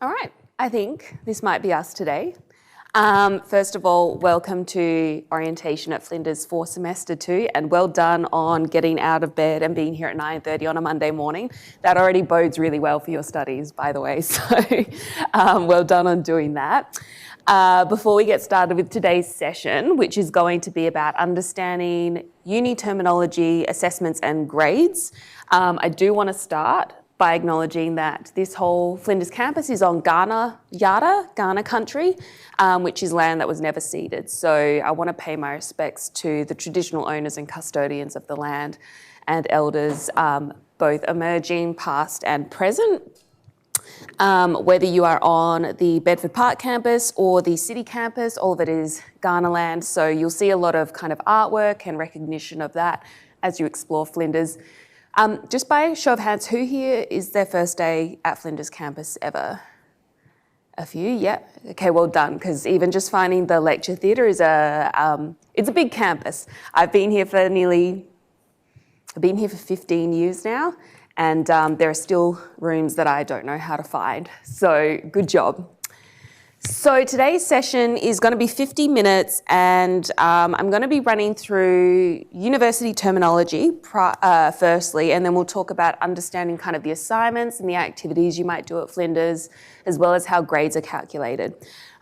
All right, I think this might be us today. First of all, welcome to orientation at Flinders for semester 2, and well done on getting out of bed and being here at 9:30 on a Monday morning. That already bodes really well for your studies, by the way, so well done on doing that. Before we get started with today's session, which is going to be about understanding uni terminology, assessments and grades, I do want to start by acknowledging that this whole Flinders campus is on Ghana country, which is land that was never ceded. So I want to pay my respects to the traditional owners and custodians of the land and elders, both emerging, past and present. Whether you are on the Bedford Park campus or the city campus, all of it is Ghana land. So you'll see a lot of kind of artwork and recognition of that as you explore Flinders. Just by show of hands, who here is their first day at Flinders campus ever? A few, yep. Okay, well done, because even just finding the lecture theatre is it's a big campus. I've been here for 15 years now, and there are still rooms that I don't know how to find. So good job. So today's session is going to be 50 minutes, and I'm going to be running through university terminology firstly, and then we'll talk about understanding kind of the assignments and the activities you might do at Flinders, as well as how grades are calculated.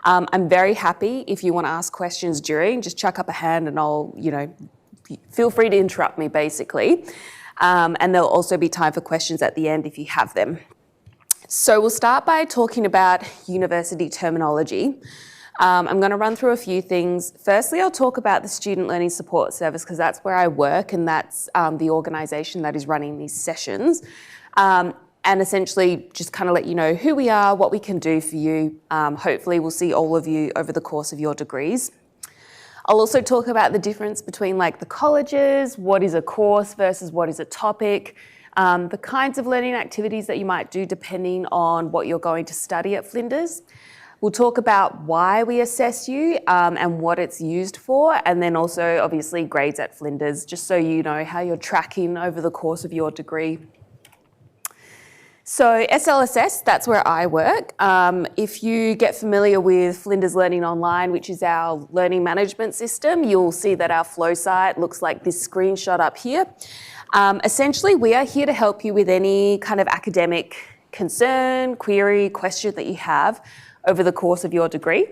I'm very happy if you want to ask questions during, just chuck up a hand and I'll, feel free to interrupt me basically. And there'll also be time for questions at the end if you have them. So we'll start by talking about university terminology. I'm going to run through a few things. Firstly, I'll talk about the Student Learning Support Service because that's where I work and that's the organisation that is running these sessions. And essentially just kind of let you know who we are, what we can do for you. Hopefully we'll see all of you over the course of your degrees. I'll also talk about the difference between like the colleges, what is a course versus what is a topic, the kinds of learning activities that you might do depending on what you're going to study at Flinders. We'll talk about why we assess you and what it's used for, and then also obviously grades at Flinders, just so you know how you're tracking over the course of your degree. So SLSS, that's where I work. If you get familiar with Flinders Learning Online, which is our learning management system, you'll see that our flow site looks like this screenshot up here. Essentially, we are here to help you with any kind of academic concern, query, question that you have over the course of your degree.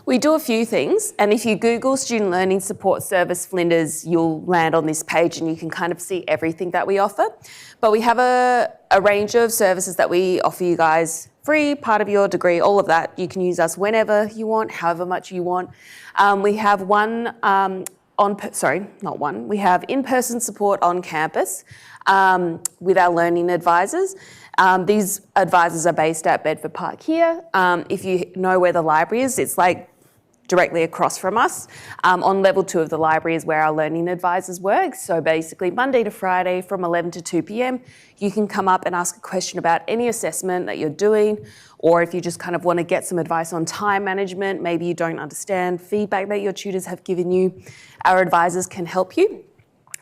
We do a few things, and if you Google Student Learning Support Service Flinders, you'll land on this page and you can kind of see everything that we offer. But we have a range of services that we offer you guys free, part of your degree, all of that. You can use us whenever you want, however much you want. We have we have in-person support on campus with our learning advisors. These advisors are based at Bedford Park here. If you know where the library is, it's like directly across from us. On level 2 of the library is where our learning advisors work. So basically Monday to Friday from 11 to 2 p.m, you can come up and ask a question about any assessment that you're doing, or if you just kind of want to get some advice on time management, maybe you don't understand feedback that your tutors have given you, our advisors can help you.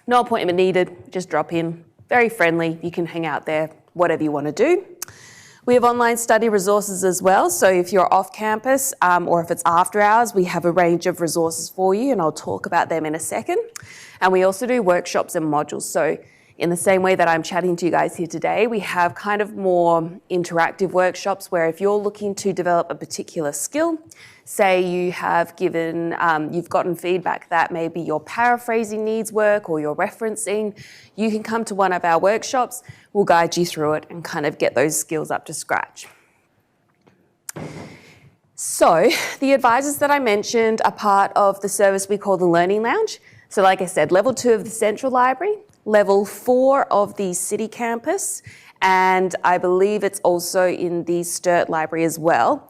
No appointment needed, just drop in, very friendly, you can hang out there, whatever you want to do. We have online study resources as well, so if you're off campus or if it's after hours, we have a range of resources for you, and I'll talk about them in a second. And we also do workshops and modules, so in the same way that I'm chatting to you guys here today, we have kind of more interactive workshops where if you're looking to develop a particular skill, say you have you've gotten feedback that maybe your paraphrasing needs work or your referencing, you can come to one of our workshops, we'll guide you through it and kind of get those skills up to scratch. So the advisors that I mentioned are part of the service we call the Learning Lounge. So like I said, level 2 of the Central Library, level 4 of the City Campus, and I believe it's also in the Sturt Library as well.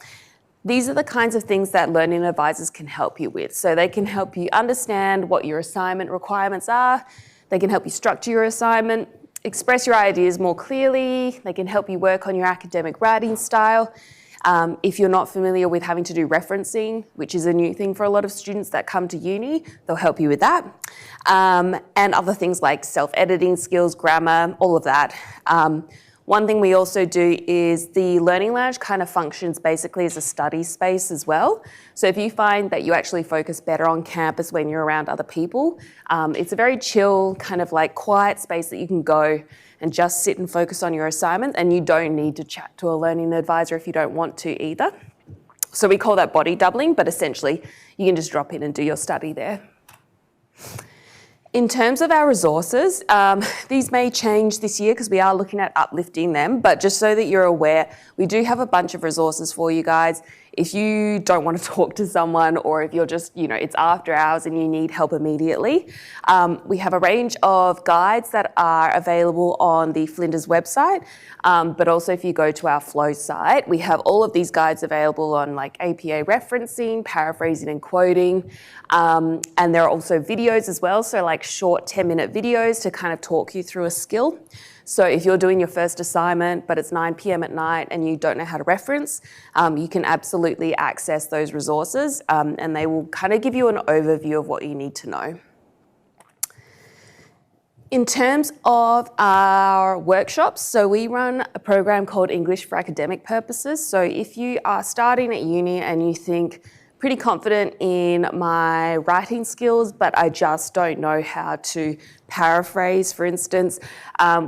These are the kinds of things that learning advisors can help you with. So they can help you understand what your assignment requirements are, they can help you structure your assignment, express your ideas more clearly, they can help you work on your academic writing style. If you're not familiar with having to do referencing, which is a new thing for a lot of students that come to uni, they'll help you with that. And other things like self-editing skills, grammar, all of that. One thing we also do is the Learning Lounge kind of functions basically as a study space as well. So if you find that you actually focus better on campus when you're around other people, it's a very chill, kind of like quiet space that you can go and just sit and focus on your assignment, and you don't need to chat to a learning advisor if you don't want to either. So we call that body doubling, but essentially you can just drop in and do your study there. In terms of our resources, these may change this year because we are looking at uplifting them, but just so that you're aware, we do have a bunch of resources for you guys. If you don't want to talk to someone, or if you're just, it's after hours and you need help immediately, we have a range of guides that are available on the Flinders website, but also if you go to our Flow site, we have all of these guides available on like APA referencing, paraphrasing and quoting, and there are also videos as well, so like short 10-minute videos to kind of talk you through a skill. So if you're doing your first assignment, but it's 9 p.m. at night and you don't know how to reference, you can absolutely access those resources, and they will kind of give you an overview of what you need to know. In terms of our workshops, so we run a program called English for Academic Purposes. So if you are starting at uni and you think, pretty confident in my writing skills, but I just don't know how to paraphrase, for instance.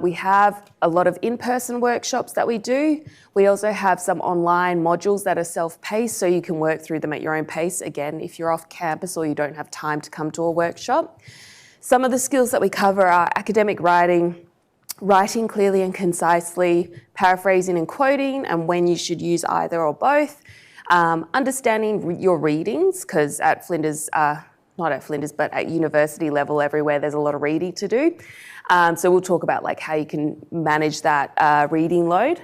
We have a lot of in-person workshops that we do. We also have some online modules that are self-paced, so you can work through them at your own pace, again, if you're off campus or you don't have time to come to a workshop. Some of the skills that we cover are academic writing, writing clearly and concisely, paraphrasing and quoting, and when you should use either or both. Understanding your readings, because at Flinders, not at Flinders, but at university level everywhere, there's a lot of reading to do. So we'll talk about like how you can manage that reading load.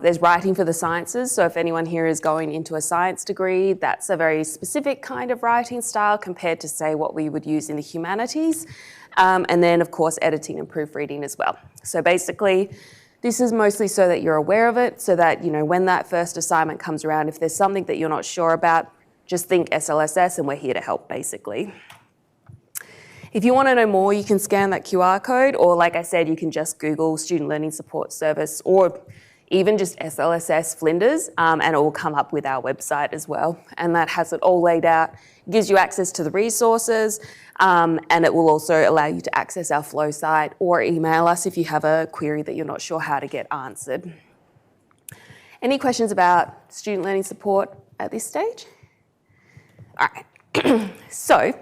There's writing for the sciences. So if anyone here is going into a science degree, that's a very specific kind of writing style compared to, say, what we would use in the humanities. And then, of course, editing and proofreading as well. So basically, this is mostly so that you're aware of it, so that, when that first assignment comes around, if there's something that you're not sure about, just think SLSS and we're here to help, basically. If you want to know more, you can scan that QR code, or like I said, you can just Google Student Learning Support Service, or even just SLSS Flinders, and it will come up with our website as well. And that has it all laid out, gives you access to the resources, and it will also allow you to access our Flow site or email us if you have a query that you're not sure how to get answered. Any questions about student learning support at this stage? All right, so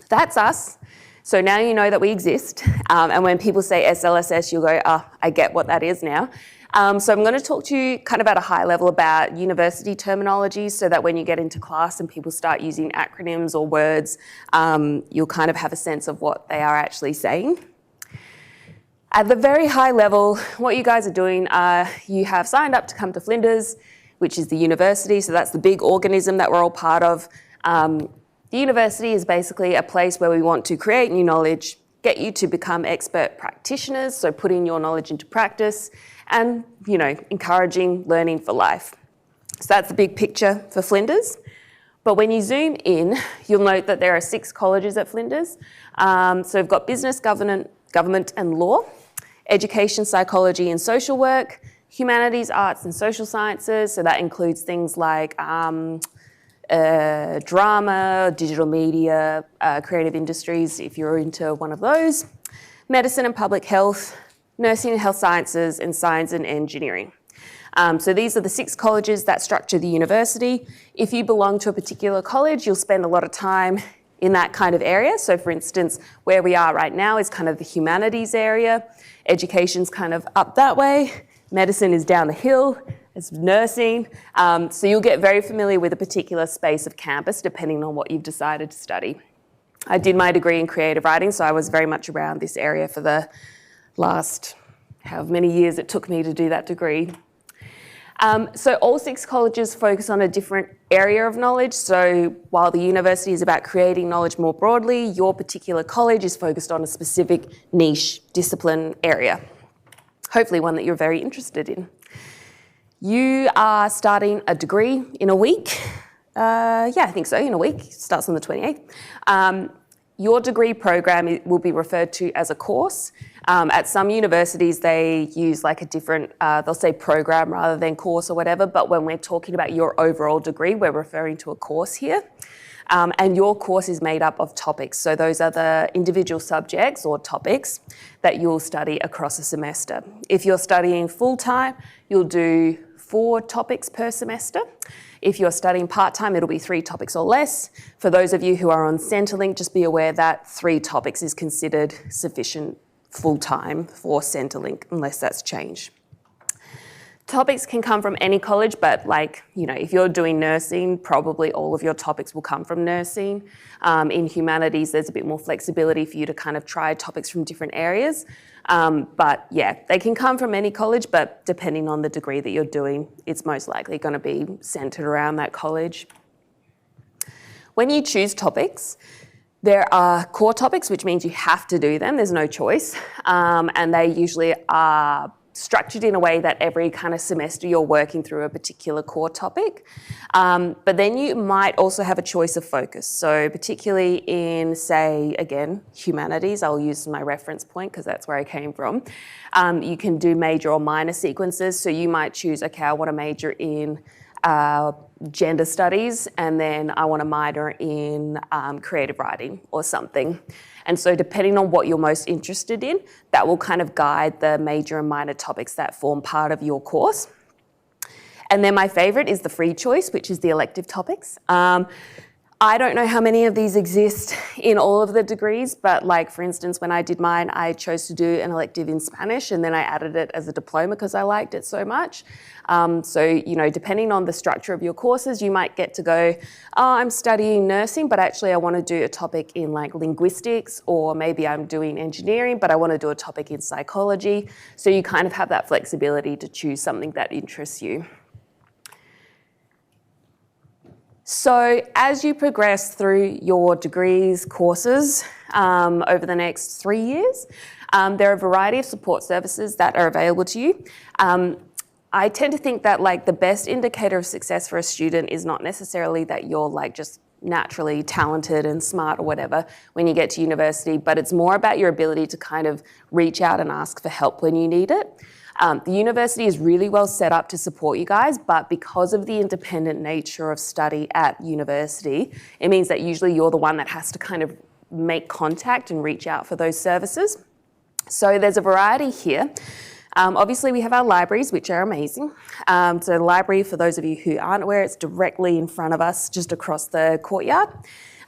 that's us. So now you know that we exist, and when people say SLSS, you'll go, oh, I get what that is now. So I'm going to talk to you kind of at a high level about university terminology, so that when you get into class and people start using acronyms or words, you'll kind of have a sense of what they are actually saying. At the very high level, what you guys are doing, you have signed up to come to Flinders, which is the university, so that's the big organism that we're all part of. The university is basically a place where we want to create new knowledge, get you to become expert practitioners, so putting your knowledge into practice, and, encouraging learning for life. So that's the big picture for Flinders. But when you zoom in, you'll note that there are 6 colleges at Flinders. So we've got business, government and law, education, psychology and social work, humanities, arts and social sciences. So that includes things like drama, digital media, creative industries, if you're into one of those, medicine and public health, nursing and health sciences, and science and engineering. So these are the 6 colleges that structure the university. If you belong to a particular college, you'll spend a lot of time in that kind of area. So for instance, where we are right now is kind of the humanities area. Education's kind of up that way. Medicine is down the hill. It's nursing. So you'll get very familiar with a particular space of campus depending on what you've decided to study. I did my degree in creative writing, so I was very much around this area for the last however many years it took me to do that degree. So all 6 colleges focus on a different area of knowledge. So while the university is about creating knowledge more broadly, your particular college is focused on a specific niche discipline area, hopefully one that you're very interested in. You are starting a degree in a week. I think so, in a week. It starts on the 28th. Your degree program will be referred to as a course. At some universities, they use like a different, they'll say program rather than course or whatever, but when we're talking about your overall degree, we're referring to a course here. And your course is made up of topics. So those are the individual subjects or topics that you'll study across a semester. If you're studying full-time, you'll do 4 topics per semester. If you're studying part-time, it'll be 3 topics or less. For those of you who are on Centrelink, just be aware that 3 topics is considered sufficient full-time for Centrelink, unless that's changed. Topics can come from any college, but like, you know, if you're doing nursing, probably all of your topics will come from nursing. In humanities, there's a bit more flexibility for you to kind of try topics from different areas. But yeah, they can come from any college, but depending on the degree that you're doing, it's most likely going to be centred around that college. When you choose topics, there are core topics, which means you have to do them. There's no choice. And they usually are structured in a way that every kind of semester you're working through a particular core topic. But then you might also have a choice of focus. So particularly in, say, again, humanities, I'll use my reference point because that's where I came from. You can do major or minor sequences. So you might choose, okay, I want to major in gender studies, and then I want to minor in creative writing or something. And so depending on what you're most interested in, that will kind of guide the major and minor topics that form part of your course. And then my favourite is the free choice, which is the elective topics. I don't know how many of these exist in all of the degrees, but like, for instance, when I did mine, I chose to do an elective in Spanish, and then I added it as a diploma because I liked it so much. So, you know, depending on the structure of your courses, you might get to go, oh, I'm studying nursing, but actually I want to do a topic in like linguistics, or maybe I'm doing engineering, but I want to do a topic in psychology. So you kind of have that flexibility to choose something that interests you. So as you progress through your degrees, courses over the next 3 years, there are a variety of support services that are available to you. I tend to think that like the best indicator of success for a student is not necessarily that you're like just naturally talented and smart or whatever when you get to university, but it's more about your ability to kind of reach out and ask for help when you need it. The university is really well set up to support you guys, but because of the independent nature of study at university, it means that usually you're the one that has to kind of make contact and reach out for those services. So there's a variety here. Obviously, we have our libraries, which are amazing. So the library, for those of you who aren't aware, it's directly in front of us, just across the courtyard.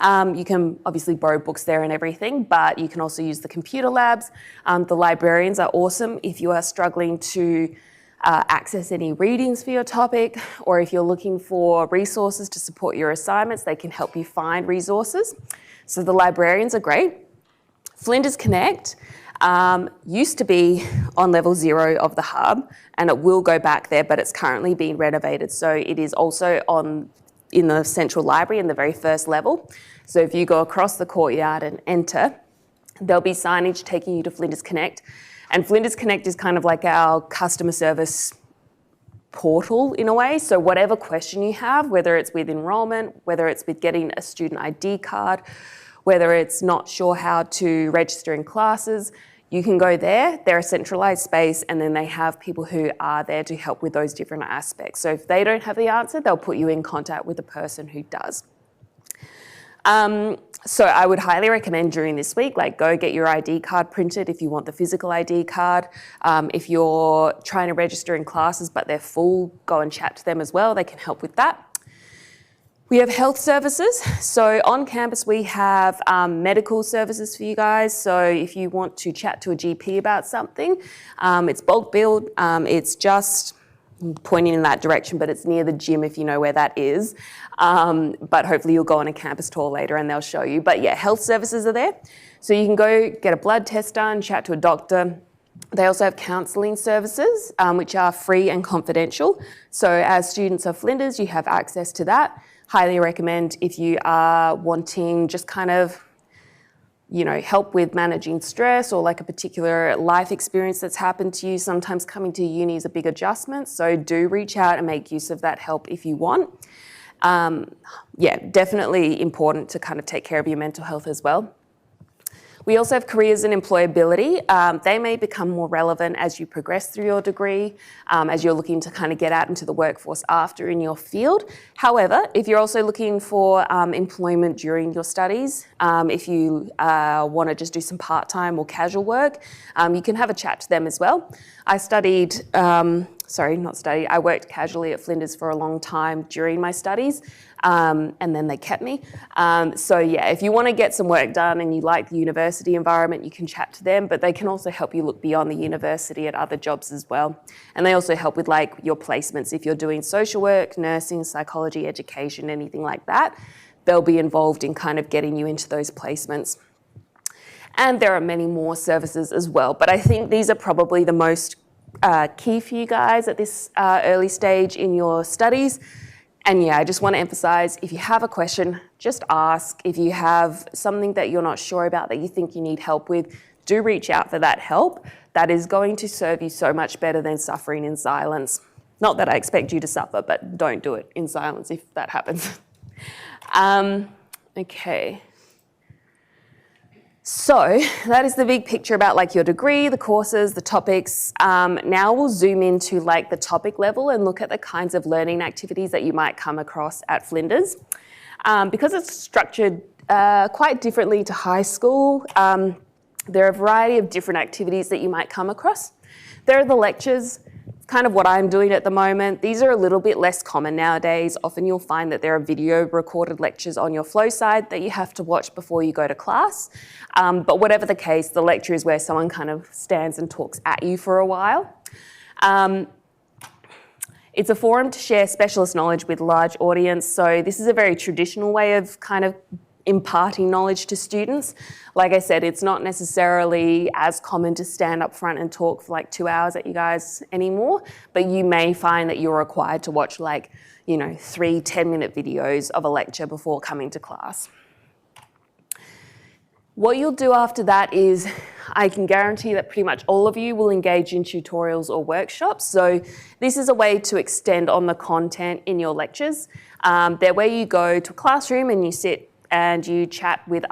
You can obviously borrow books there and everything, but you can also use the computer labs. The librarians are awesome if you are struggling to access any readings for your topic, or if you're looking for resources to support your assignments, they can help you find resources. So the librarians are great. Flinders Connect used to be on level 0 of the hub, and it will go back there, but it's currently being renovated. So it is also in the central library in the very first level. So if you go across the courtyard and enter, there'll be signage taking you to Flinders Connect. And Flinders Connect is kind of like our customer service portal in a way. So whatever question you have, whether it's with enrolment, whether it's with getting a student ID card, whether it's not sure how to register in classes, you can go there. They're a centralised space, and then they have people who are there to help with those different aspects. So if they don't have the answer, they'll put you in contact with the person who does. So I would highly recommend during this week, like go get your ID card printed if you want the physical ID card. If you're trying to register in classes but they're full, go and chat to them as well. They can help with that. We have health services. So on campus, we have medical services for you guys. So if you want to chat to a GP about something, it's bulk billed. It's just pointing in that direction, but it's near the gym if you know where that is. But hopefully you'll go on a campus tour later and they'll show you. But yeah, health services are there. So you can go get a blood test done, chat to a doctor. They also have counselling services, which are free and confidential. So as students of Flinders, you have access to that. Highly recommend if you are wanting just kind of, you know, help with managing stress or like a particular life experience that's happened to you. Sometimes coming to uni is a big adjustment, so do reach out and make use of that help if you want. Yeah, definitely important to kind of take care of your mental health as well. We also have careers and employability. They may become more relevant as you progress through your degree, as you're looking to kind of get out into the workforce after in your field. However, if you're also looking for employment during your studies, if you want to just do some part-time or casual work, you can have a chat to them as well. I worked casually at Flinders for a long time during my studies, and then they kept me. So yeah, if you want to get some work done and you like the university environment, you can chat to them, but they can also help you look beyond the university at other jobs as well. And they also help with like your placements. If you're doing social work, nursing, psychology, education, anything like that, they'll be involved in kind of getting you into those placements. And there are many more services as well, but I think these are probably the most key for you guys at this early stage in your studies. And yeah, I just want to emphasize, if you have a question, just ask. If you have something that you're not sure about that you think you need help with, do reach out for that help. That is going to serve you so much better than suffering in silence. Not that I expect you to suffer, but don't do it in silence if that happens. Okay. So that is the big picture about like your degree, the courses, the topics. Now we'll zoom into like the topic level and look at the kinds of learning activities that you might come across at Flinders. Because it's structured quite differently to high school, there are a variety of different activities that you might come across. There are the lectures, kind of what I'm doing at the moment. These are a little bit less common nowadays. Often you'll find that there are video recorded lectures on your flow side that you have to watch before you go to class. But whatever the case, the lecture is where someone kind of stands and talks at you for a while. It's a forum to share specialist knowledge with a large audience. So this is a very traditional way of kind of imparting knowledge to students. Like I said, it's not necessarily as common to stand up front and talk for like 2 hours at you guys anymore, but you may find that you're required to watch like, 3 10-minute videos of a lecture before coming to class. What you'll do after that is, I can guarantee that pretty much all of you will engage in tutorials or workshops. So this is a way to extend on the content in your lectures. They're where you go to a classroom and you sit and you chat with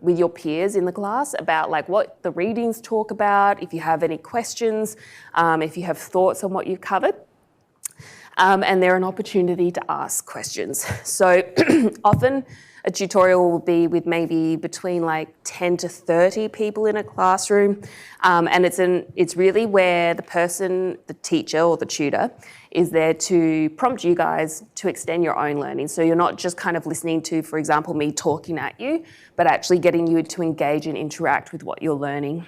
your peers in the class about like what the readings talk about, if you have any questions, if you have thoughts on what you've covered. And they're an opportunity to ask questions. So often a tutorial will be with maybe between like 10 to 30 people in a classroom. And it's really where the teacher or the tutor is there to prompt you guys to extend your own learning. So you're not just kind of listening to, for example, me talking at you, but actually getting you to engage and interact with what you're learning.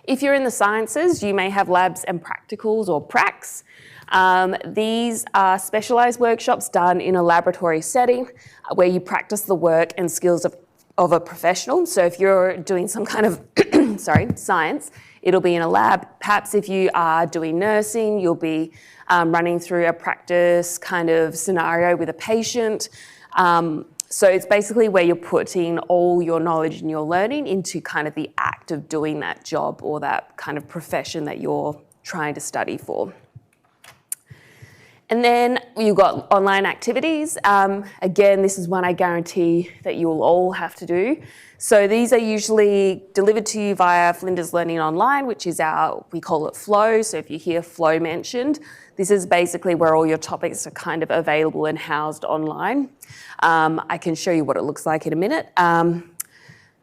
If you're in the sciences, you may have labs and practicals or pracs. These are specialised workshops done in a laboratory setting where you practice the work and skills of a professional. So if you're doing some kind of science, it'll be in a lab. Perhaps if you are doing nursing, you'll be running through a practice kind of scenario with a patient. So it's basically where you're putting all your knowledge and your learning into kind of the act of doing that job or that kind of profession that you're trying to study for. And then you've got online activities. Again, this is one I guarantee that you will all have to do. So these are usually delivered to you via Flinders Learning Online, which is we call it Flow. So if you hear Flow mentioned, this is basically where all your topics are kind of available and housed online. I can show you what it looks like in a minute.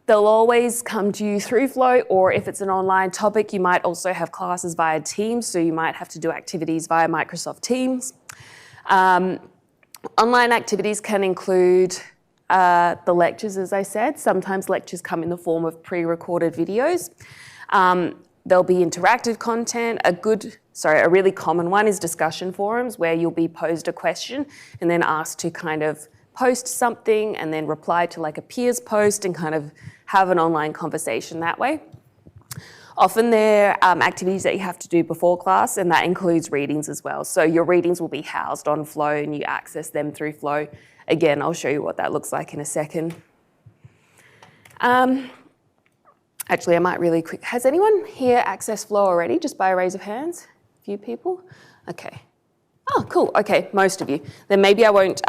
They'll always come to you through Flow, or if it's an online topic, you might also have classes via Teams, so you might have to do activities via Microsoft Teams. Online activities can include the lectures, as I said. Sometimes lectures come in the form of pre-recorded videos. There'll be interactive content. A really common one is discussion forums, where you'll be posed a question and then asked to kind of post something and then reply to like a peer's post and kind of have an online conversation that way. Often there are activities that you have to do before class, and that includes readings as well. So your readings will be housed on Flow and you access them through Flow. Again, I'll show you what that looks like in a second. Actually, I might really quick. Has anyone here accessed Flow already, just by a raise of hands? A few people? Okay. Oh, cool. Okay, most of you. Then maybe I won't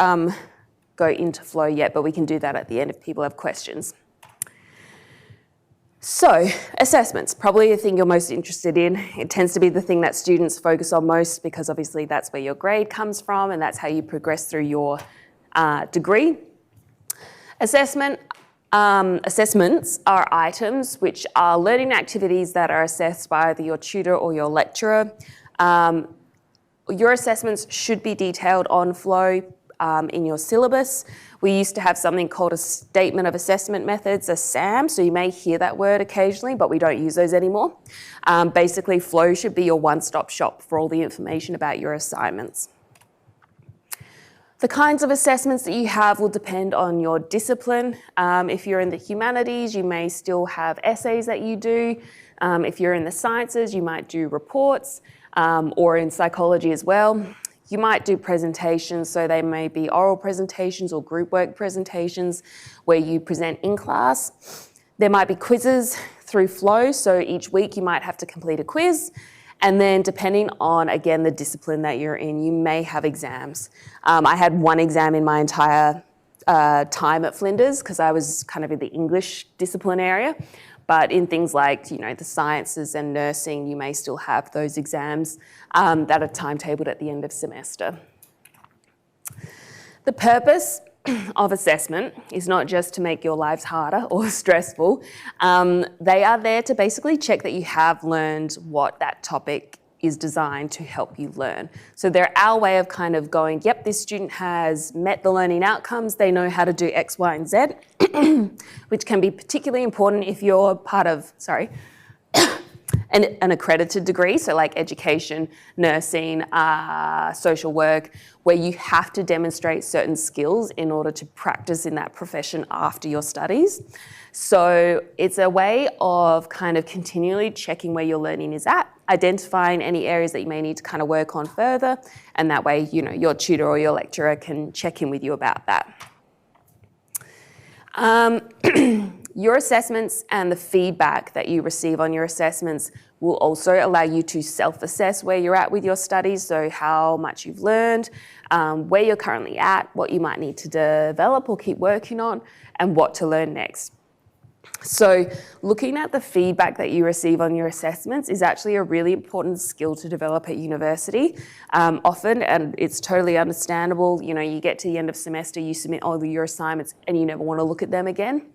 go into Flow yet, but we can do that at the end if people have questions. So, assessments, probably the thing you're most interested in. It tends to be the thing that students focus on most because obviously that's where your grade comes from and that's how you progress through your degree. Assessments are items which are learning activities that are assessed by either your tutor or your lecturer. Your assessments should be detailed on flow in your syllabus. We used to have something called a Statement of Assessment Methods, a SAM, so you may hear that word occasionally, but we don't use those anymore. Basically, flow should be your one-stop shop for all the information about your assignments. The kinds of assessments that you have will depend on your discipline. If you're in the humanities, you may still have essays that you do. If you're in the sciences, you might do reports, or in psychology as well. You might do presentations, so they may be oral presentations or group work presentations where you present in class. There might be quizzes through flow, so each week you might have to complete a quiz. And then depending on, again, the discipline that you're in, you may have exams. I had one exam in my entire time at Flinders because I was kind of in the English discipline area. But in things like, the sciences and nursing, you may still have those exams that are timetabled at the end of semester. The purpose of assessment is not just to make your lives harder or stressful. They are there to basically check that you have learned what that topic is designed to help you learn. So they're our way of kind of going, yep, this student has met the learning outcomes, they know how to do X, Y, and Z, which can be particularly important if you're part of, an accredited degree, so like education, nursing, social work, where you have to demonstrate certain skills in order to practice in that profession after your studies. So it's a way of kind of continually checking where your learning is at, identifying any areas that you may need to kind of work on further, and that way, your tutor or your lecturer can check in with you about that. Your assessments and the feedback that you receive on your assessments will also allow you to self-assess where you're at with your studies, so how much you've learned, where you're currently at, what you might need to develop or keep working on, and what to learn next. So looking at the feedback that you receive on your assessments is actually a really important skill to develop at university. Often, and it's totally understandable, you get to the end of semester, you submit all of your assignments and you never want to look at them again.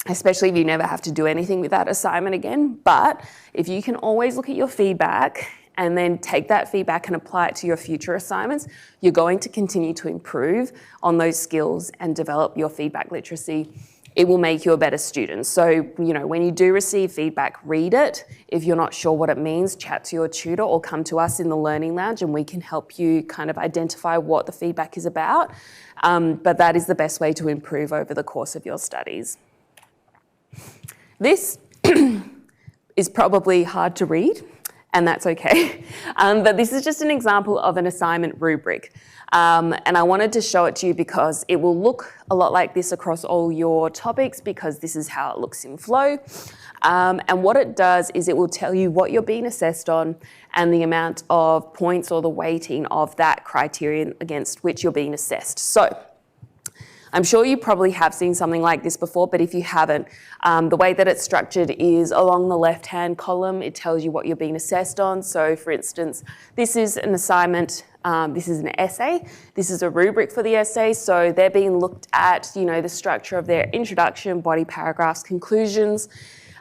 Especially if you never have to do anything with that assignment again. But if you can always look at your feedback and then take that feedback and apply it to your future assignments, you're going to continue to improve on those skills and develop your feedback literacy. It will make you a better student. So, when you do receive feedback, read it. If you're not sure what it means, chat to your tutor or come to us in the Learning Lounge and we can help you kind of identify what the feedback is about. But that is the best way to improve over the course of your studies. This is probably hard to read, and that's okay. But this is just an example of an assignment rubric. And I wanted to show it to you because it will look a lot like this across all your topics because this is how it looks in flow. And what it does is it will tell you what you're being assessed on and the amount of points or the weighting of that criterion against which you're being assessed. So I'm sure you probably have seen something like this before, but if you haven't, the way that it's structured is along the left-hand column, it tells you what you're being assessed on. So for instance, this is an assignment, this is an essay, this is a rubric for the essay. So they're being looked at, the structure of their introduction, body paragraphs, conclusions,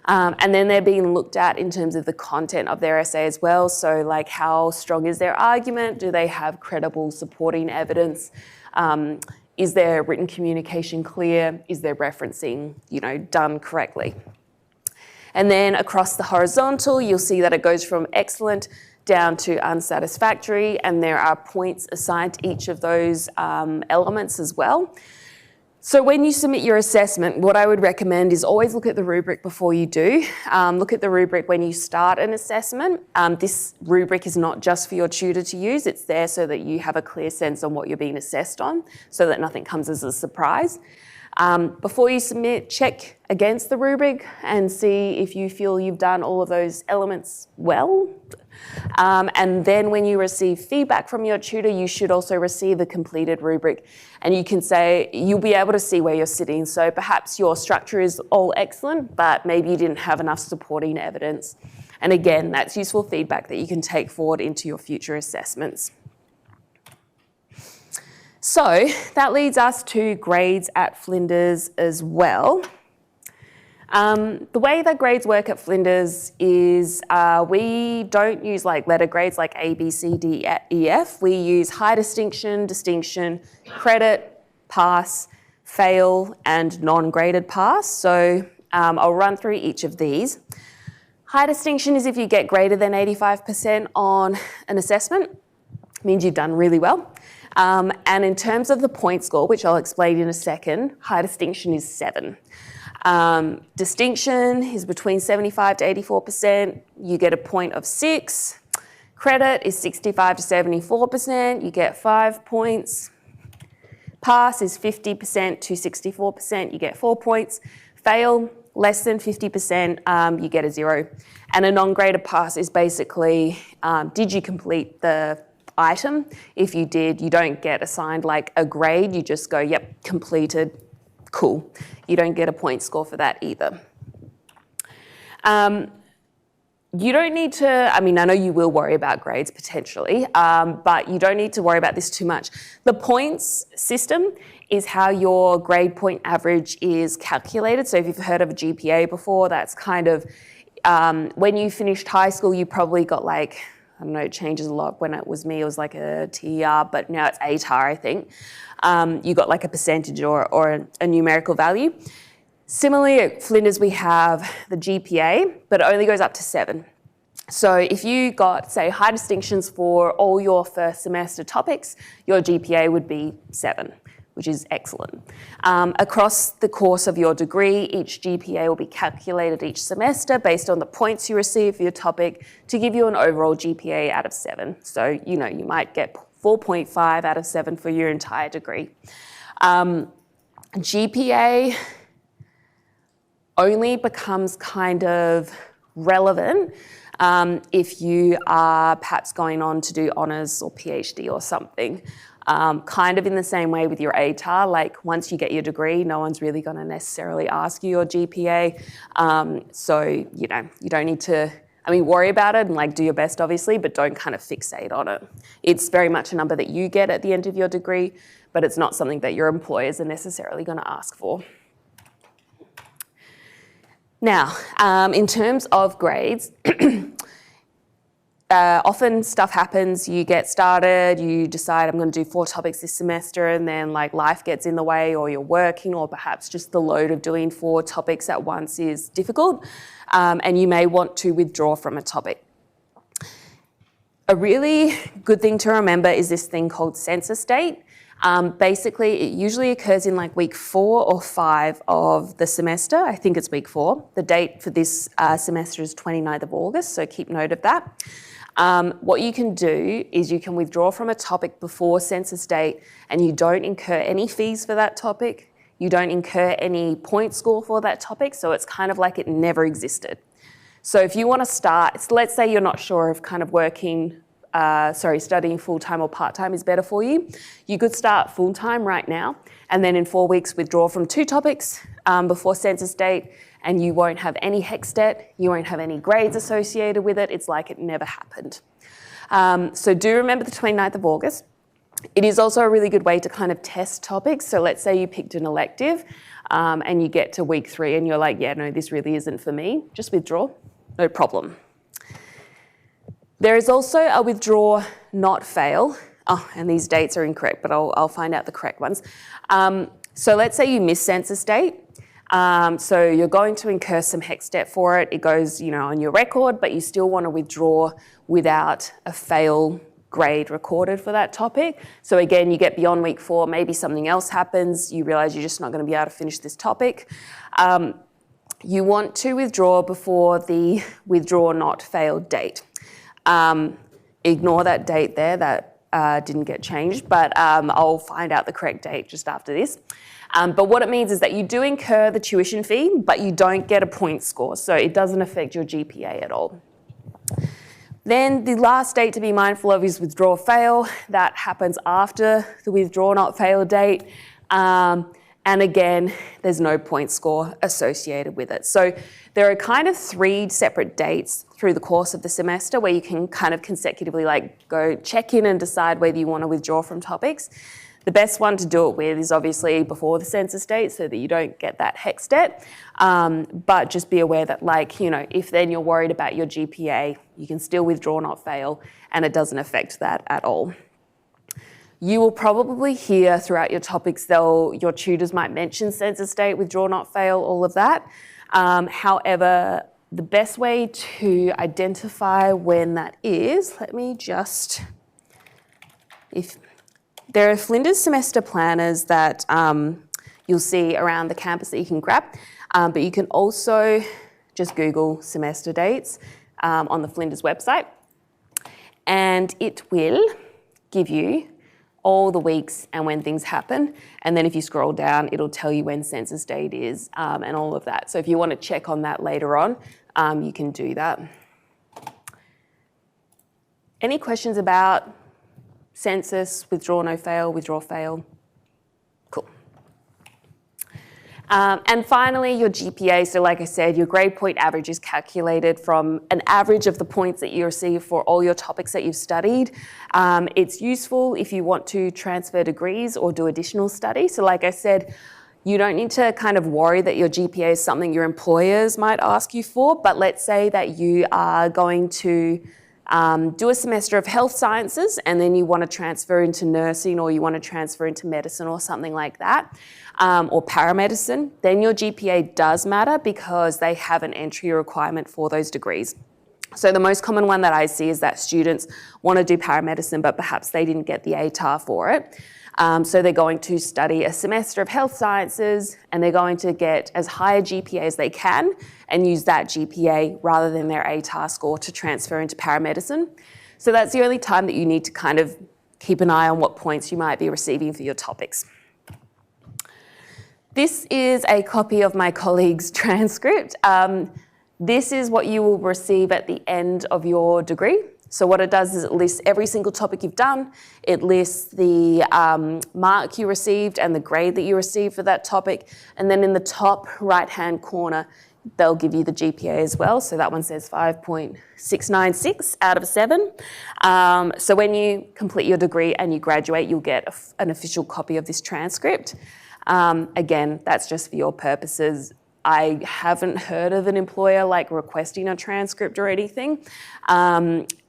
and then they're being looked at in terms of the content of their essay as well. So like how strong is their argument? Do they have credible supporting evidence? Is their written communication clear? Is their referencing, done correctly? And then across the horizontal, you'll see that it goes from excellent down to unsatisfactory, and there are points assigned to each of those elements as well. So when you submit your assessment, what I would recommend is always look at the rubric before you do. Look at the rubric when you start an assessment. This rubric is not just for your tutor to use, it's there so that you have a clear sense on what you're being assessed on, so that nothing comes as a surprise. Before you submit, check against the rubric and see if you feel you've done all of those elements well. And then when you receive feedback from your tutor, you should also receive a completed rubric. And you can say, you'll be able to see where you're sitting. So perhaps your structure is all excellent, but maybe you didn't have enough supporting evidence. And again, that's useful feedback that you can take forward into your future assessments. So that leads us to grades at Flinders as well. The way that grades work at Flinders is we don't use like letter grades like A, B, C, D, E, F. We use high distinction, distinction, credit, pass, fail, and non-graded pass. So I'll run through each of these. High distinction is if you get greater than 85% on an assessment. It means you've done really well. And in terms of the point score, which I'll explain in a second, high distinction is 7. Distinction is between 75 to 84%. You get a point of 6. Credit is 65 to 74%. You get 5 points. Pass is 50% to 64%. You get 4 points. Fail, less than 50%, you get a 0. And a non-graded pass is basically, did you complete the item? If you did, you don't get assigned like a grade. You just go, yep, completed. Cool. You don't get a point score for that either. You don't need to, I mean, I know you will worry about grades potentially, but you don't need to worry about this too much. The points system is how your grade point average is calculated. So if you've heard of a GPA before, that's kind of, when you finished high school, you probably got like, I don't know, it changes a lot. When it was me, it was like a TER, but now it's ATAR, I think. You got like a percentage or a numerical value. Similarly, at Flinders, we have the GPA, but it only goes up to 7. So if you got, say, high distinctions for all your first semester topics, your GPA would be 7, which is excellent. Across the course of your degree, each GPA will be calculated each semester based on the points you receive for your topic to give you an overall GPA out of 7. So, you know, you might get 4.5 out of 7 for your entire degree. GPA only becomes kind of relevant if you are perhaps going on to do honours or PhD or something. Kind of in the same way with your ATAR, like once you get your degree, no one's really going to necessarily ask you your GPA. So, you know, you don't need to, I mean, worry about it and like do your best obviously, but don't kind of fixate on it. It's very much a number that you get at the end of your degree, but it's not something that your employers are necessarily going to ask for. Now, in terms of grades, often stuff happens, you get started, you decide I'm going to do 4 topics this semester, and then like life gets in the way, or you're working, or perhaps just the load of doing 4 topics at once is difficult, and you may want to withdraw from a topic. A really good thing to remember is this thing called census date. Basically, it usually occurs in like week 4 or 5 of the semester. I think it's week 4. The date for this semester is 29th of August, so keep note of that. What you can do is you can withdraw from a topic before census date and you don't incur any fees for that topic. You don't incur any point score for that topic, so it's kind of like it never existed. So if you want to start, let's say you're not sure if kind of studying full-time or part-time is better for you. You could start full-time right now and then in 4 weeks withdraw from 2 topics before census date, and you won't have any HECS debt, you won't have any grades associated with it. It's like it never happened. So do remember the 29th of August. It is also a really good way to kind of test topics. So let's say you picked an elective and you get to week 3 and you're like, yeah, no, this really isn't for me. Just withdraw, no problem. There is also a withdraw, not fail. Oh, and these dates are incorrect, but I'll find out the correct ones. So let's say you miss census date. So you're going to incur some HECS debt for it. It goes, you know, on your record, but you still want to withdraw without a fail grade recorded for that topic. So again, you get beyond week 4, maybe something else happens. You realise you're just not going to be able to finish this topic. You want to withdraw before the withdraw, not fail date. Ignore that date there, that didn't get changed, but I'll find out the correct date just after this. But what it means is that you do incur the tuition fee, but you don't get a point score, so it doesn't affect your GPA at all. Then the last date to be mindful of is withdraw or fail. That happens after the withdraw not fail date. And again, there's no point score associated with it. So there are kind of 3 separate dates through the course of the semester where you can kind of consecutively go check in and decide whether you want to withdraw from topics. The best one to do it with is obviously before the census date so that you don't get that HECS debt. But just be aware that if then you're worried about your GPA, you can still withdraw not fail and it doesn't affect that at all. You will probably hear throughout your topics, your tutors might mention census date, withdraw not fail, all of that. However, the best way to identify when that is, there are Flinders semester planners that you'll see around the campus that you can grab, but you can also just Google semester dates on the Flinders website, and it will give you all the weeks and when things happen. And then if you scroll down, it'll tell you when census date is and all of that. So if you want to check on that later on, you can do that. Any questions about census, withdraw, no fail, withdraw, fail? Cool. And finally, your GPA. So like I said, your grade point average is calculated from an average of the points that you receive for all your topics that you've studied. It's useful if you want to transfer degrees or do additional study. So like I said, you don't need to kind of worry that your GPA is something your employers might ask you for, but let's say that you are going to do a semester of health sciences and then you want to transfer into nursing or you want to transfer into medicine or something like that, or paramedicine, then your GPA does matter because they have an entry requirement for those degrees. So the most common one that I see is that students want to do paramedicine, but perhaps they didn't get the ATAR for it. So they're going to study a semester of health sciences and they're going to get as high a GPA as they can and use that GPA rather than their ATAR score to transfer into paramedicine. So that's the only time that you need to kind of keep an eye on what points you might be receiving for your topics. This is a copy of my colleague's transcript. This is what you will receive at the end of your degree. So what it does is it lists every single topic you've done. It lists the mark you received and the grade that you received for that topic. And then in the top right-hand corner, they'll give you the GPA as well. So that one says 5.696 out of 7. So when you complete your degree and you graduate, you'll get an official copy of this transcript. Again, that's just for your purposes. I haven't heard of an employer requesting a transcript or anything.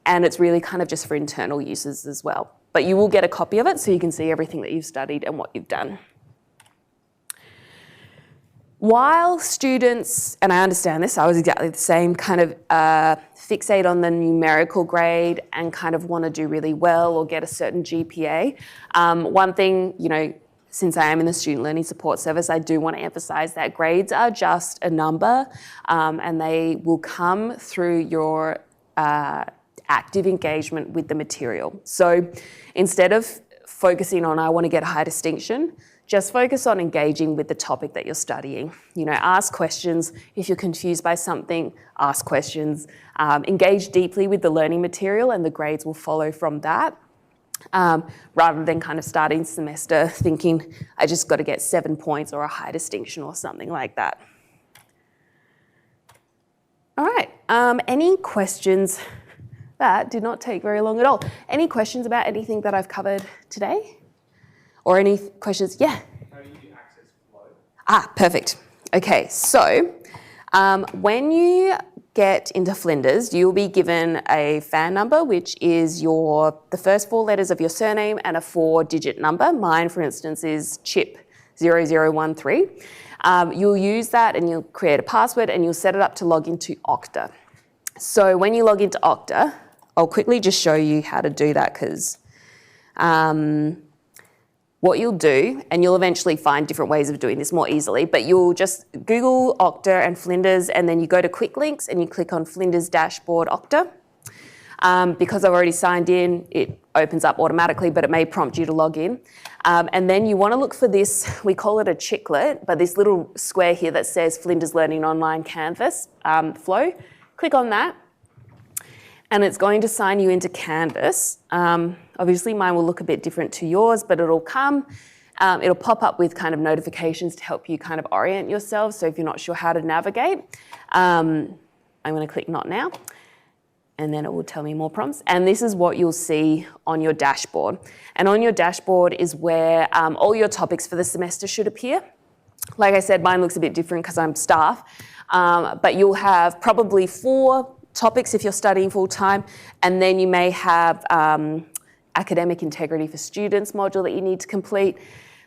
And it's really kind of just for internal uses as well. But you will get a copy of it so you can see everything that you've studied and what you've done. While students, and I understand this, I was exactly the same, kind of fixate on the numerical grade and kind of want to do really well or get a certain GPA. One thing, since I am in the Student Learning Support Service, I do want to emphasise that grades are just a number and they will come through your active engagement with the material. So instead of focusing on, I want to get a high distinction, just focus on engaging with the topic that you're studying. Ask questions. If you're confused by something, ask questions. Engage deeply with the learning material and the grades will follow from that. Rather than kind of starting semester thinking, I just got to get 7 points or a high distinction or something like that. All right, any questions? That did not take very long at all. Any questions about anything that I've covered today? Or any questions? Yeah? How do you access Flow? Perfect. Okay, so when you get into Flinders, you'll be given a FAN number, which is the first 4 letters of your surname and a 4-digit number. Mine, for instance, is CHIP 0013. You'll use that and you'll create a password and you'll set it up to log into Okta. So when you log into Okta, I'll quickly just show you how to do that because what you'll do, and you'll eventually find different ways of doing this more easily, but you'll just Google Okta and Flinders and then you go to Quick Links and you click on Flinders Dashboard Okta. Because I've already signed in, it opens up automatically, but it may prompt you to log in. And then you want to look for this, we call it a chiclet, but this little square here that says Flinders Learning Online Canvas flow. Click on that, and it's going to sign you into Canvas. Obviously, mine will look a bit different to yours, but it'll come. It'll pop up with kind of notifications to help you kind of orient yourself. So if you're not sure how to navigate, I'm going to click Not Now, and then it will tell me more prompts. And this is what you'll see on your dashboard. And on your dashboard is where all your topics for the semester should appear. Like I said, mine looks a bit different because I'm staff, but you'll have probably 4 topics if you're studying full-time, and then you may have academic integrity for students module that you need to complete.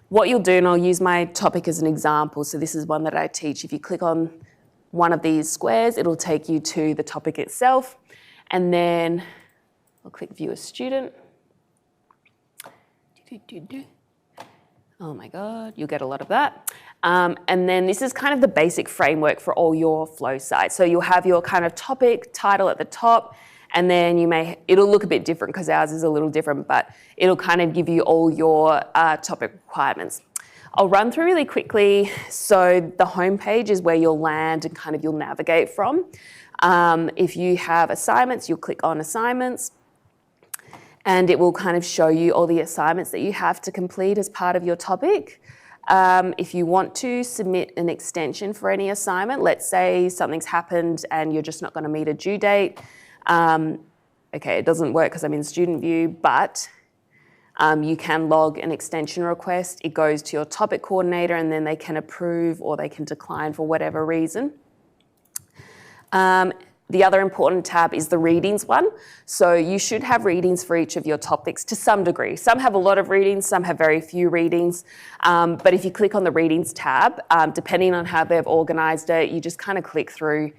What you'll do, and I'll use my topic as an example, so this is one that I teach. If you click on one of these squares, it'll take you to the topic itself, and then I'll click View as Student. Oh my God, you'll get a lot of that. And then this is kind of the basic framework for all your flow sites. So you'll have your kind of topic title at the top, and then it'll look a bit different because ours is a little different, but it'll kind of give you all your topic requirements. I'll run through really quickly. So the home page is where you'll land and kind of you'll navigate from. If you have assignments, you'll click on Assignments, and it will kind of show you all the assignments that you have to complete as part of your topic. If you want to submit an extension for any assignment, let's say something's happened and you're just not going to meet a due date. Okay, it doesn't work because I'm in Student View, but you can log an extension request. It goes to your topic coordinator, and then they can approve or they can decline for whatever reason. The other important tab is the readings one. So you should have readings for each of your topics to some degree. Some have a lot of readings, some have very few readings. But if you click on the readings tab, depending on how they've organised it, you just kind of click through,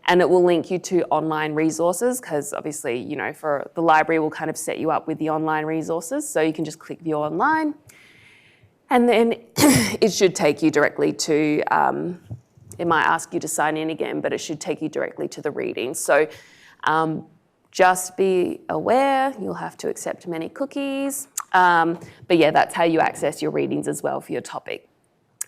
and it will link you to online resources, because obviously, you know, for the library will kind of set you up with the online resources. So you can just click View Online, and then it should take you directly to, it might ask you to sign in again, but it should take you directly to the reading. So just be aware, you'll have to accept many cookies. But yeah, that's how you access your readings as well for your topic.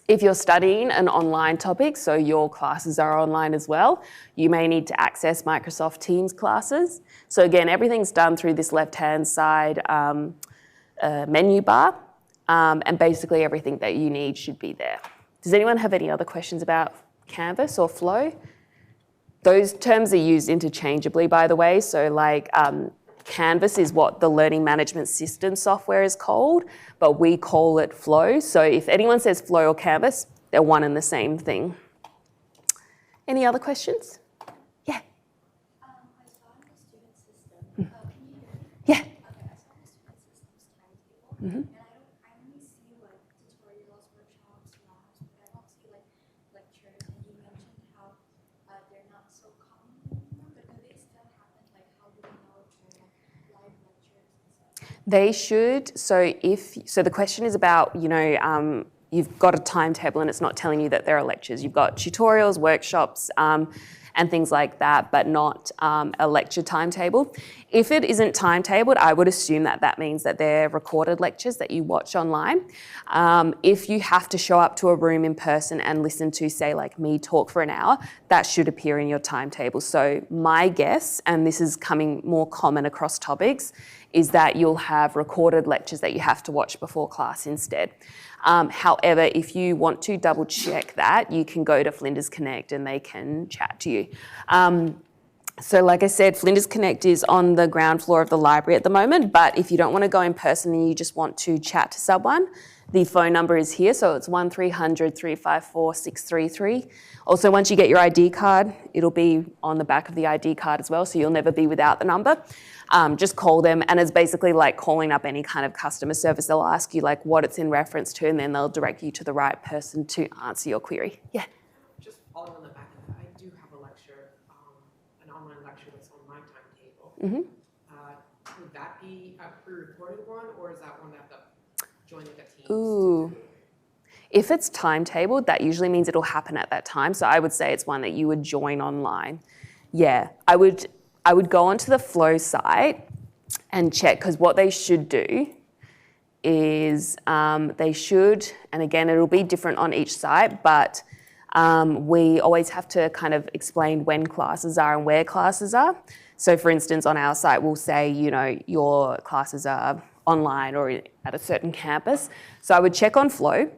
If you're studying an online topic, so your classes are online as well, you may need to access Microsoft Teams classes. So again, everything's done through this left-hand side menu bar, and basically everything that you need should be there. Does anyone have any other questions about Canvas or Flow? Those terms are used interchangeably, by the way. So like Canvas is what the learning management system software is called, but we call it Flow. So if anyone says Flow or Canvas, they're one and the same thing. Any other questions? Yeah. I saw in the student system. Can you hear me? Yeah. Okay, I saw in the student system's timetable, Mm-hmm. and I only see like tutorials, workshops, labs, but I don't see like lectures. And you mentioned how they're not so common anymore, but do they still happen? Like, how do we know during live lectures and stuff? They should. So the question is about, you know, you've got a timetable and it's not telling you that there are lectures. You've got tutorials, workshops, and things like that, but not a lecture timetable. If it isn't timetabled, I would assume that that means that they're recorded lectures that you watch online. If you have to show up to a room in person and listen to, say, like me talk for an hour, that should appear in your timetable. So my guess, and this is coming more common across topics, is that you'll have recorded lectures that you have to watch before class instead. However, if you want to double check that, you can go to Flinders Connect and they can chat to you. So like I said, Flinders Connect is on the ground floor of the library at the moment, but if you don't want to go in person and you just want to chat to someone, the phone number is here, so it's 1300 354 633. Also, once you get your ID card, it'll be on the back of the ID card as well, so you'll never be without the number. Just call them, and it's basically like calling up any kind of customer service. They'll ask you like what it's in reference to, and then they'll direct you to the right person to answer your query. Yeah. Just following on the back of that, I do have a lecture, an online lecture that's on my timetable. Mm-hmm. Would that be a pre-recorded one, or is that one that I have to join like a Teams? Ooh. If it's timetabled, that usually means it'll happen at that time. So I would say it's one that you would join online. Yeah, I would I would go onto the Flow site and check, because what they should do is they should, and again, it'll be different on each site, but we always have to kind of explain when classes are and where classes are. So for instance, on our site, we'll say, you know, your classes are online or at a certain campus. So I would check on Flow,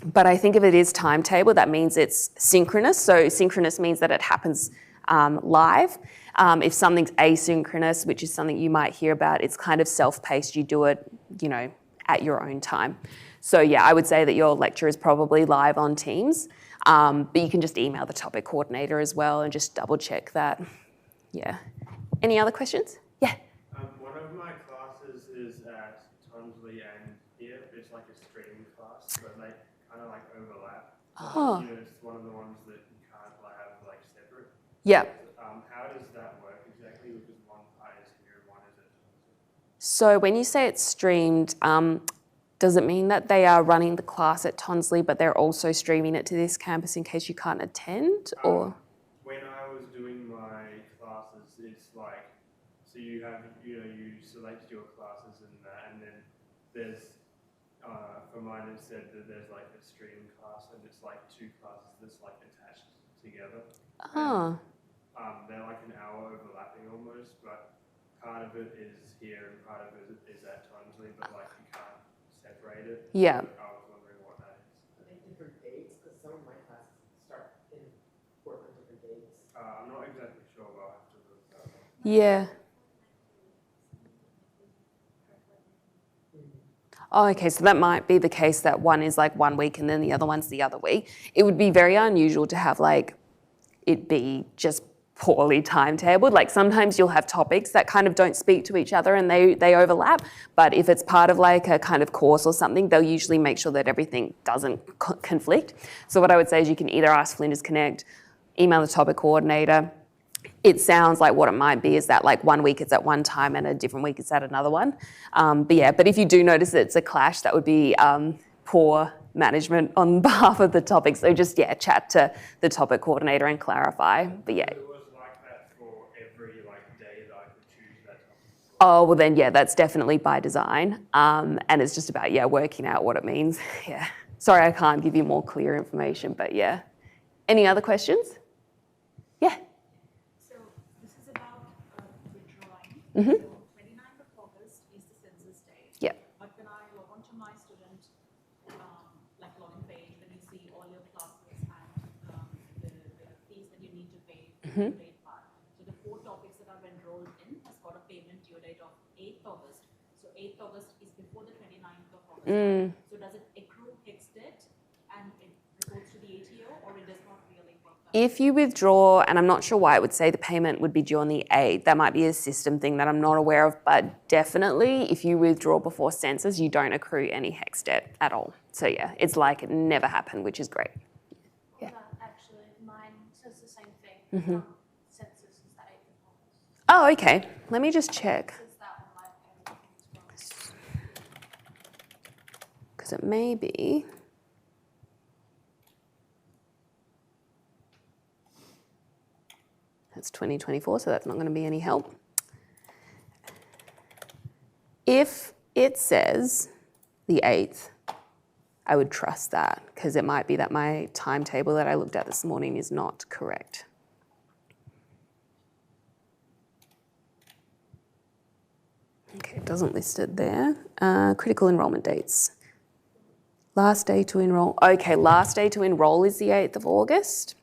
but I think if it is timetable, that means it's synchronous. So synchronous means that it happens live. If something's asynchronous, which is something you might hear about, it's kind of self-paced. You do it, you know, at your own time. So yeah, I would say that your lecture is probably live on Teams, but you can just email the topic coordinator as well and just double check that. Yeah. Any other questions? Yeah. One of my classes is at Tonsley and here. It's like a streaming class, but they kind of like overlap. Oh. You know, it's one of the ones that you can't like have like separate. Yeah. How does that work exactly? Because one part is here, one is at Tonsley. So when you say it's streamed, does it mean that they are running the class at Tonsley, but they're also streaming it to this campus in case you can't attend, or? When I was doing my classes, it's like, so you have, you know, you select your classes and then there's, for mine it said that there's like a stream class and it's like two classes that's like attached together. Oh. And, they're like an hour overlapping almost, but part of it is here and part of it is at Tonsley, but like you can't separate it. Yeah. So I was wondering what that is. Are they different dates? Because some of my classes start in important different dates. I'm not exactly sure, but I'll have to look that up. Yeah. Oh, okay, so that might be the case that one is like 1 week and then the other one's the other week. It would be very unusual to have like it be just poorly timetabled. Like sometimes you'll have topics that kind of don't speak to each other and they overlap, but if it's part of like a kind of course or something, they'll usually make sure that everything doesn't conflict. So what I would say is you can either ask Flinders Connect, email the topic coordinator. It sounds like what it might be is that like 1 week it's at one time and a different week it's at another one. But if you do notice that it's a clash, that would be poor management on behalf of the topic. So just, chat to the topic coordinator and clarify. But yeah. It was like that for every like day that I could choose that topic. Oh, well then, that's definitely by design. And it's just about, working out what it means. Yeah. Sorry, I can't give you more clear information, but yeah. Any other questions? Yeah. So this is about withdrawing. Mm-hmm. So 29th of August is the census day. Yep. But when I log on to my student login page, when you see all your classes and the fees that you need to pay for the grade part. So the 4 topics that I've enrolled in has got a payment due date of 8th August. So 8th August is before the 29th of August. So does it accrue HEX debt and it reports to the ATO, or it does not really work that way? If you withdraw, and I'm not sure why it would say the payment would be due on the 8th, that might be a system thing that I'm not aware of, but definitely if you withdraw before census, you don't accrue any HEX debt at all. So it's like it never happened, which is great. Yeah. Actually, mine says the same thing. Census is the 8th of August. Oh, okay. Let me just check. It says that on my payment as well. Because it may be. That's 2024, so that's not going to be any help. If it says the 8th, I would trust that, because it might be that my timetable that I looked at this morning is not correct. Okay, it doesn't list it there. Critical enrolment dates. Last day to enroll. Okay, last day to enroll is the 8th of August.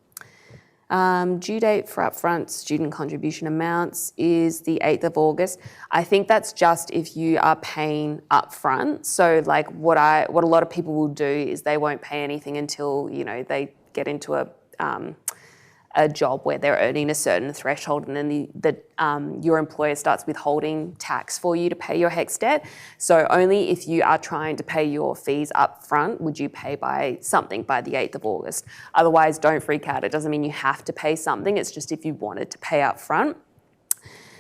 Due date for upfront student contribution amounts is the 8th of August. I think that's just if you are paying upfront. So like what a lot of people will do is they won't pay anything until, they get into a job where they're earning a certain threshold, and then your employer starts withholding tax for you to pay your HEX debt. So only if you are trying to pay your fees up front would you pay by the 8th of August. Otherwise, don't freak out. It doesn't mean you have to pay something. It's just if you wanted to pay up front.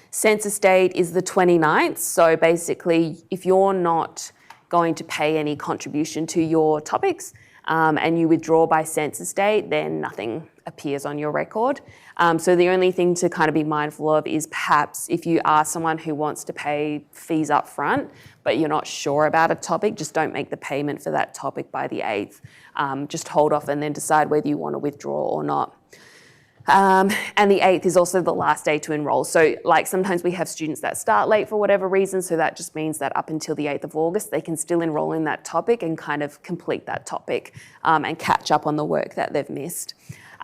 Census date is the 29th. So basically, if you're not going to pay any contribution to your topics, and you withdraw by census date, then nothing appears on your record. So the only thing to kind of be mindful of is perhaps if you are someone who wants to pay fees up front, but you're not sure about a topic, just don't make the payment for that topic by the 8th. Just hold off and then decide whether you want to withdraw or not. And the 8th is also the last day to enrol. So like sometimes we have students that start late for whatever reason, so that just means that up until the 8th of August, they can still enrol in that topic and kind of complete that topic and catch up on the work that they've missed.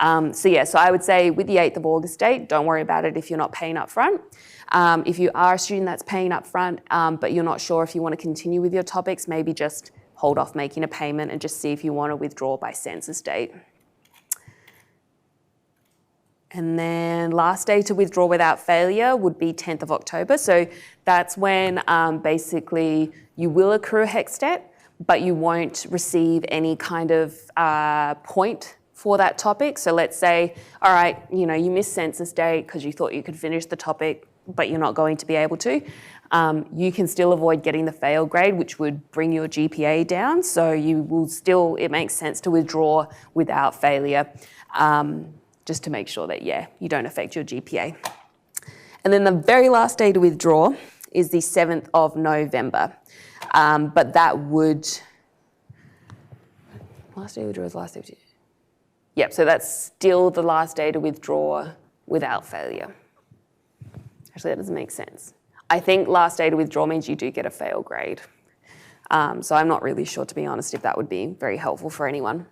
So I would say with the 8th of August date, don't worry about it if you're not paying up front. If you are a student that's paying up front, but you're not sure if you want to continue with your topics, maybe just hold off making a payment and just see if you want to withdraw by census date. And then last day to withdraw without failure would be 10th of October. So that's when basically you will accrue a HECS debt, but you won't receive any kind of point for that topic. So let's say, all right, you missed census date because you thought you could finish the topic, but you're not going to be able to. You can still avoid getting the fail grade, which would bring your GPA down. So you will still, it makes sense to withdraw without failure. Just to make sure that, you don't affect your GPA. And then the very last day to withdraw is the 7th of November. But that would, last day to withdraw is last day to, yep, so that's still the last day to withdraw without failure. Actually, that doesn't make sense. I think last day to withdraw means you do get a fail grade. So I'm not really sure, to be honest, if that would be very helpful for anyone.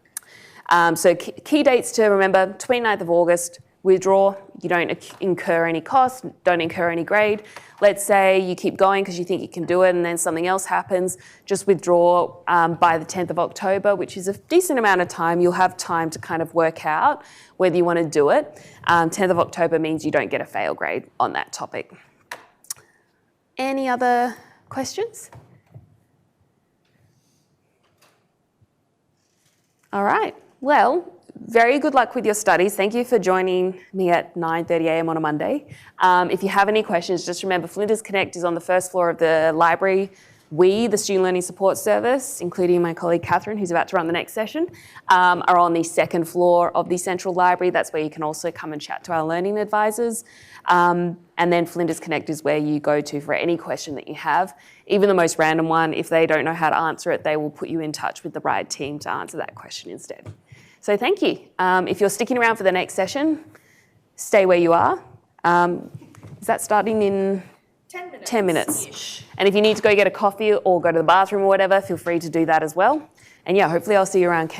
So key dates to remember, 29th of August, withdraw, you don't incur any costs, don't incur any grade. Let's say you keep going because you think you can do it and then something else happens, just withdraw by the 10th of October, which is a decent amount of time. You'll have time to kind of work out whether you want to do it. 10th of October means you don't get a fail grade on that topic. Any other questions? All right. Well, very good luck with your studies. Thank you for joining me at 9:30 a.m. on a Monday. If you have any questions, just remember Flinders Connect is on the first floor of the library. We, the Student Learning Support Service, including my colleague Catherine, who's about to run the next session, are on the second floor of the Central Library. That's where you can also come and chat to our learning advisors. And then Flinders Connect is where you go to for any question that you have. Even the most random one, if they don't know how to answer it, they will put you in touch with the right team to answer that question instead. So thank you. If you're sticking around for the next session, stay where you are. Is that starting in 10 minutes. 10 minutes. And if you need to go get a coffee or go to the bathroom or whatever, feel free to do that as well. And hopefully I'll see you around campus.